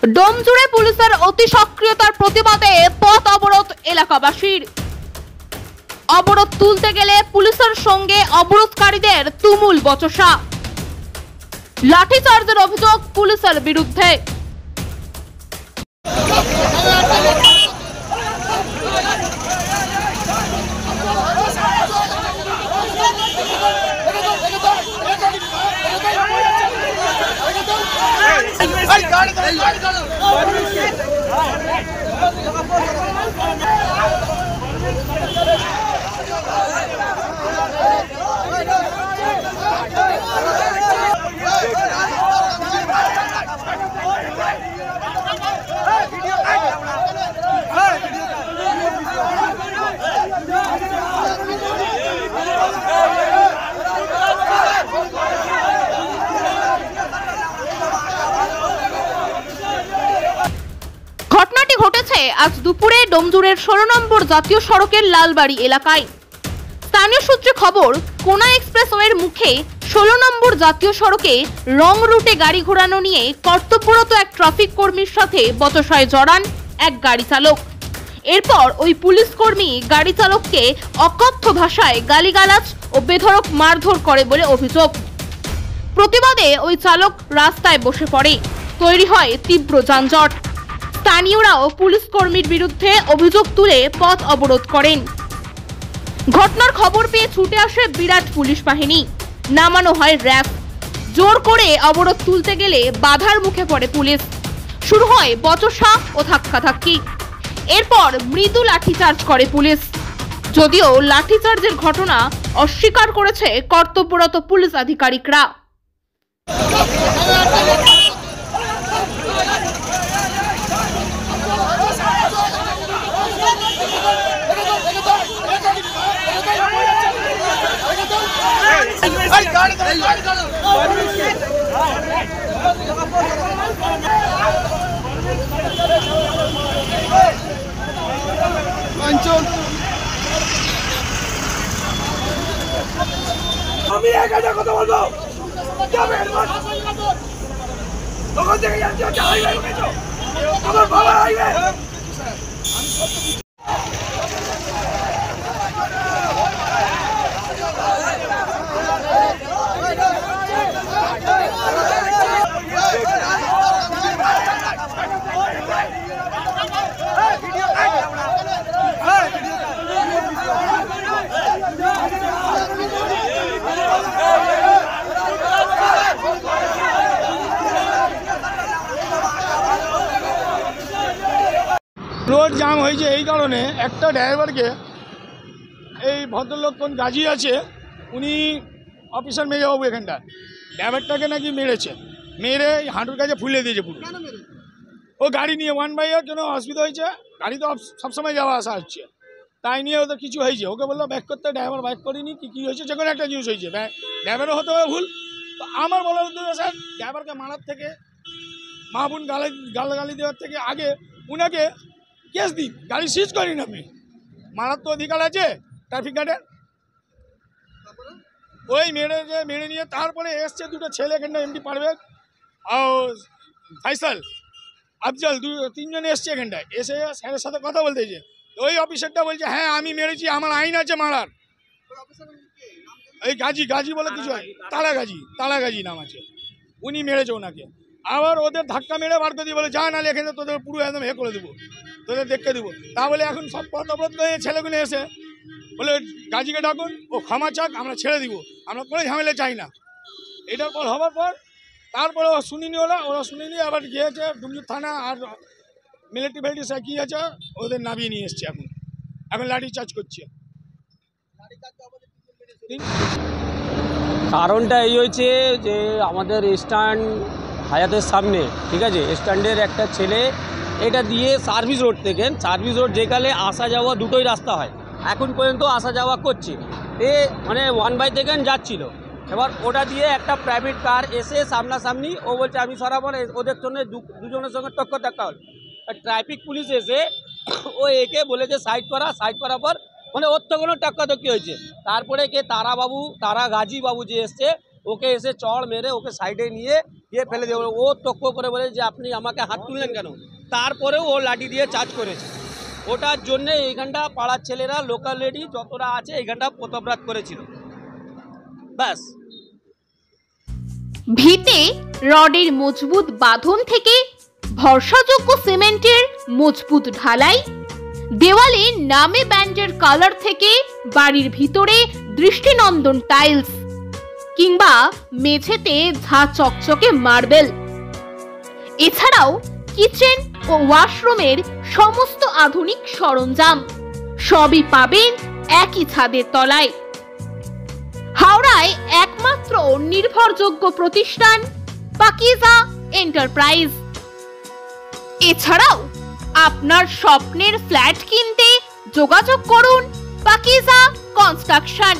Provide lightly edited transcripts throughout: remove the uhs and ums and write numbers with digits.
ডোমজুড়ে পুলিশের অতি সক্রিয়তার প্রতিবাদে পথ অবরোধ এলাকাবাসীর। অবরোধ তুলতে গেলে পুলিশের সঙ্গে অবরোধকারীদের তুমুল বচসা, লাঠিচার্জের অভিযোগ পুলিশের বিরুদ্ধে। ঘটনাটি ঘটেছে আজ দুপুরে ডোমজুড়ের 16 নম্বর জাতীয় সড়কের লালবাড়ি এলাকায়। স্থানীয় সূত্রে খবর, কোনা এক্সপ্রেসওয়ের মুখে 16 নম্বর জাতীয় সড়কে রং রুটে গাড়ি ঘোরানো নিয়ে কর্তব্যরত এক ট্রাফিক কর্মীর সাথে বচসায় জড়ান এক গাড়ি চালক। এরপর ওই পুলিশ কর্মী গাড়ি চালককে অকথ্য ভাষায় গালিগালাজ ও বেধড়ক মারধর করে বলে অভিযোগ। প্রতিবাদে ওই চালক রাস্তায় বসে পড়ে, তৈরি হয় তীব্র যানজট। স্থানীয়রাও পুলিশ কর্মীর বিরুদ্ধে অভিযোগ তুলে পথ অবরোধ করেন। ঘটনার খবর পেয়ে ছুটে আসে বিরাট পুলিশ বাহিনী, নামানো হয় র্যাব। জোর করে অবরোধ তুলতে গেলে বাধার মুখে পড়ে পুলিশ। শুরু হয় বচসা ও ধাক্কাধাক্কি। এরপর মৃদু লাঠিচার্জ করে পুলিশ। যদিও লাঠিচার্জের ঘটনা অস্বীকার করেছে কর্তব্যরত পুলিশ আধিকারিকরা। আমি একটা কথা বলবো, তখন থেকে যাচ্ছি আমার বাবা হাইওয়ে। রোড জাম হয়েছে এই কারণে, একটা ড্রাইভারকে এই ভদ্রলোক কোন গাজি আছে, উনি অফিসার মেজবাবু এখানটা ড্রাইভারটাকে নাকি মেরেছে, মেরে হাঁটুর কাছে ফুলে দিয়েছে পুরো। ও গাড়ি নিয়ে 1 বাই জন্য অসুবিধা হয়েছে, গাড়ি তো সবসময় যাওয়া আসা হচ্ছে, তাই নিয়ে ওদের কিছু হয়েছে। ওকে বললো ব্যাক করতে, ড্রাইভার ব্যাক করিনি। কী হয়েছে, যে কোনো একটা জিনিস হয়েছে, ড্রাইভারও হতে হবে ভুল। তো আমার বলার উদ্দেশ্য স্যার, ড্রাইভারকে মারার থেকে, মা বোন গালাগালি দেওয়ার থেকে আগে উনাকে কেস দিন, গাড়ি সিজ করিন। আপনি মারার তো অধিকার আছে ট্রাফিক গার্ডের। ওই মেরে নিয়ে তারপরে এসছে দুটো ছেলে এখানটা, এমডি পারভেজ আর ফাইসাল আফজল, 3 জন এসছে এখানটায়। এসে স্যারের সাথে কথা বলতেছে। ওই অফিসারটা বলছে হ্যাঁ আমি মেরেছি, আমার আইন আছে মারার। এই গাজি বলে কিছু হয়, তালা গাজি নাম আছে, উনি মেরেছে ওনাকে। আবার ওদের ধাক্কা মেরে বার করে দিয়ে বলে যা, নাহলে এখানে তোদের পুরো একদম করে দেবো, তোদের দেখতে দেবো। তা বলে এখন সব পথ অবরোধ করে ছেলেগুলো এসে বলে গাজিকে ডাকুন, ও ক্ষমা চাক, আমরা ছেড়ে দিব, আমরা কোনো ঝামেলা চাই না। এটার পর হওয়ার পর তারপরে ও শুনিনি, ওরা শুনিনি, আবার গিয়েছে ডুমজুর থানা আর মিলিটারি কী আছে ওদের নামিয়ে নিয়ে এসছে। এখন লাঠি চার্জ করছে। কারণটা এই হয়েছে যে আমাদের স্ট্যান্ড হায়াতের সামনে, ঠিক আছে, স্ট্যান্ডের একটা ছেলে এটা দিয়ে সার্ভিস রোড থেকে, সার্ভিস রোড যেখানে আসা যাওয়া দুটোই রাস্তা হয়, এখন পর্যন্ত আসা যাওয়া করছে, মানে 1 বাই থেকে যাচ্ছিল। এবার ওটা দিয়ে একটা প্রাইভেট কার এসে সামনাসামনি, ও বলছে আমি সরাবো না, ওদের জন্য দুজনের সঙ্গে টক্কর হল। ট্রাফিক পুলিশ এসে ও একে বলেছে সাইড করার পর মানে ওর তো কোনো টক্কাটক্কি হয়েছে। তারপরে কে তারা গাজী বাবু যে এসছে, ওকে এসে চড় মেরে ওকে সাইডে নিয়ে দিয়ে ফেলে দিয়ে ও তক্ক করে বলে যে আপনি আমাকে হাত তুললেন কেন, তারপরেও ও লাঠি দিয়ে চার্জ করেছে। ওটার জন্যে এইখানটা পাড়ার ছেলেরা লোকালিটি যতটা আছে এইখানটা প্রতাপরাত করেছিল, ব্যাস। ভিতে রডের মজবুত বাঁধন থেকে ভরসাযোগ্য সিমেন্টের মজবুত ঢালাই, দেওয়ালে নামে ব্যান্ডের কালার থেকে বাড়ির ভিতরে দৃষ্টিনন্দন টাইলস, কিংবা মেঝেতে ঝাঁ চকচকে মার্বেল, এছাড়াও কিচেন ও ওয়াশরুমের সমস্ত আধুনিক সরঞ্জাম সবই পাবেন একই ছাদের তলায়। হাওড়ায় একমাত্র নির্ভরযোগ্য প্রতিষ্ঠান পাকিজা এন্টারপ্রাইজ। এছাড়াও আপনার স্বপ্নের ফ্ল্যাট কিনতে যোগাযোগ করুন পাকিজা কনস্ট্রাকশন।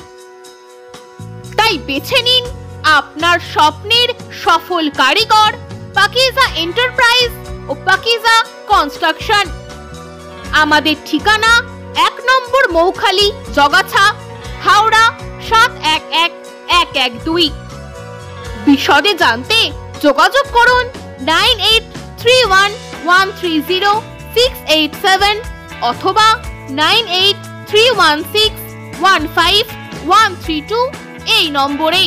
তাই বেছে নিন আপনার স্বপ্নের সফল কারিগর পাকিজা এন্টারপ্রাইজ ও পাকিজা কনস্ট্রাকশন। আমাদের ঠিকানা 1 নম্বর মৌখালি, জগাছা, হাওড়া 711112। বিশদে জানতে যোগাযোগ করুন 9831130687 অথবা 9831615132 এই নম্বরে।